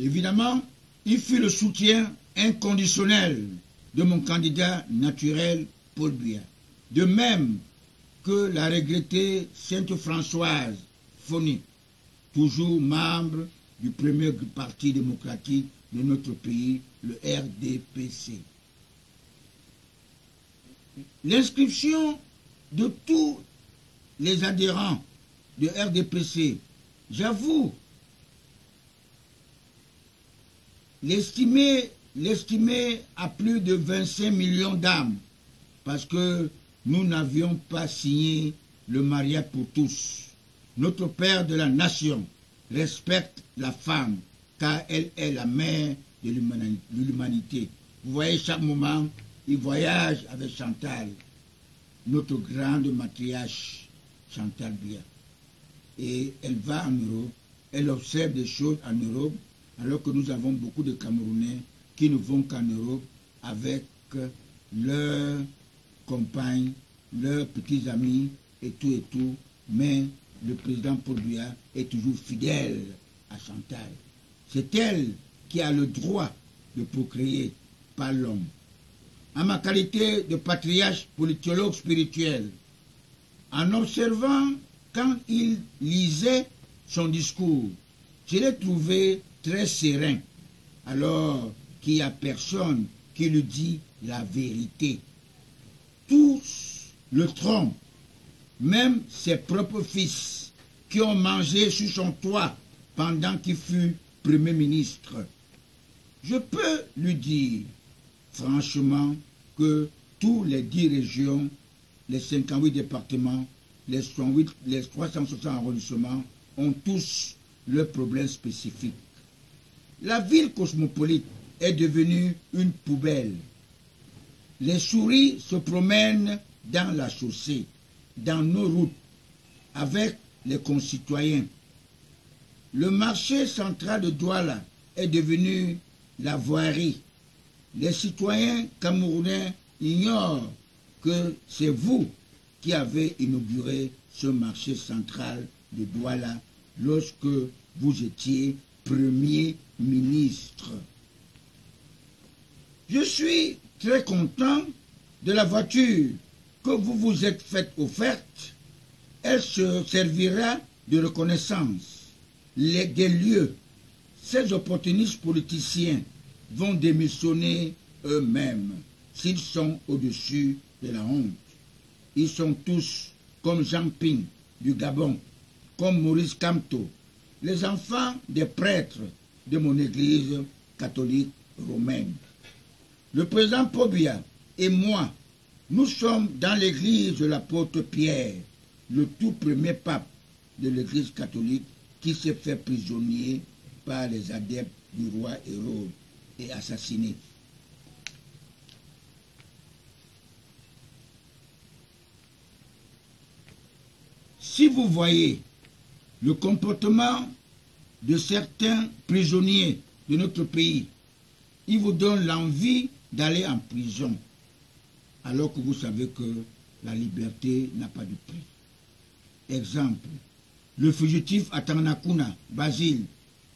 Évidemment, il fut le soutien inconditionnel de mon candidat naturel, Paul Biya. De même que la regrettée Sainte Françoise Foni, toujours membre du premier parti démocratique de notre pays, le RDPC. L'inscription de tous les adhérents de RDPC, j'avoue, l'estimer à plus de 25 millions d'âmes, parce que nous n'avions pas signé le mariage pour tous. Notre Père de la Nation respecte la femme, car elle est la mère de l'humanité. Vous voyez, chaque moment, il voyage avec Chantal, notre grande matriarche, Chantal Biya. Et elle va en Europe, elle observe des choses en Europe, alors que nous avons beaucoup de Camerounais qui ne vont qu'en Europe avec leurs compagnes, leurs petits amis et tout, mais le président Paul Biya est toujours fidèle à Chantal. C'est elle qui a le droit de procréer, pas l'homme. En ma qualité de patriarche politologue spirituel, en observant quand il lisait son discours, je l'ai trouvé très serein, alors qu'il n'y a personne qui lui dit la vérité. Tous le trompent, même ses propres fils qui ont mangé sur son toit pendant qu'il fut Premier ministre. Je peux lui dire franchement que tous les 10 régions, les 58 départements, les 360 arrondissements ont tous leurs problèmes spécifiques. La ville cosmopolite est devenue une poubelle. Les souris se promènent dans la chaussée, dans nos routes, avec les concitoyens. Le marché central de Douala est devenu la voirie. Les citoyens camerounais ignorent que c'est vous qui avez inauguré ce marché central de Douala lorsque vous étiez Premier ministre. Je suis très content de la voiture que vous vous êtes faite offerte. Elle se servira de reconnaissance des lieux. Ces opportunistes politiciens vont démissionner eux-mêmes s'ils sont au-dessus de la honte. Ils sont tous comme Jean Ping du Gabon, comme Maurice Kamto, les enfants des prêtres de mon église catholique romaine. Le président Paul Biya et moi, nous sommes dans l'église de l'apôtre Pierre, le tout premier pape de l'église catholique qui s'est fait prisonnier par les adeptes du roi Hérode et assassiné. Si vous voyez le comportement de certains prisonniers de notre pays, il vous donne l'envie d'aller en prison, alors que vous savez que la liberté n'a pas de prix. Exemple, le fugitif Atanakuna, Basile,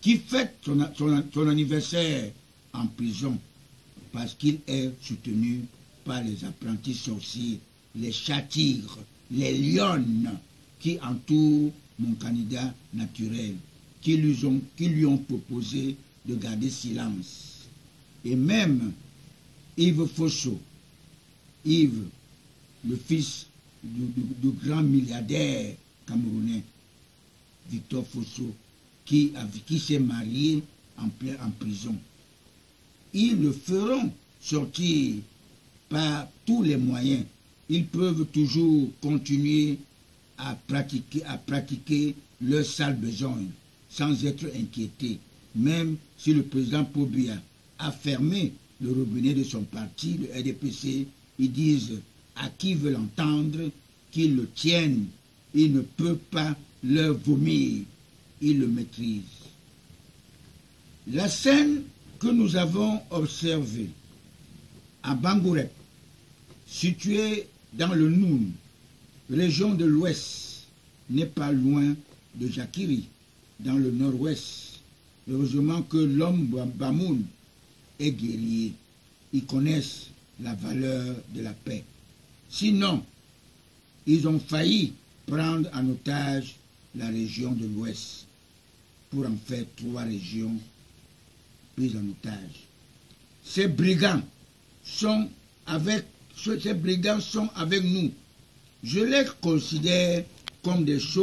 qui fête son anniversaire en prison parce qu'il est soutenu par les apprentis sorciers, les chats-tigres, les lionnes qui entourent mon candidat naturel, qui lui ont proposé de garder silence. Et même Yves Fosso, Yves, le fils du grand milliardaire camerounais, Victor Fosso, qui s'est marié en prison. Ils le feront sortir par tous les moyens. Ils peuvent toujours continuer à pratiquer leur sale besogne sans être inquiétés, même si le président Paul Biya a fermé le robinet de son parti, le RDPC. Ils disent à qui veut l'entendre qu'ils le tiennent. Il ne peut pas leur vomir. Ils le maîtrisent. La scène que nous avons observée à Bangourep, située dans le Noun, région de l'Ouest, n'est pas loin de Jakiri, dans le Nord-Ouest. Heureusement que l'homme Bamoun est guerrier. Ils connaissent la valeur de la paix. Sinon, ils ont failli prendre en otage la région de l'Ouest pour en faire 3 régions prises en otage. Ces brigands sont avec nous. Je les considère comme des choses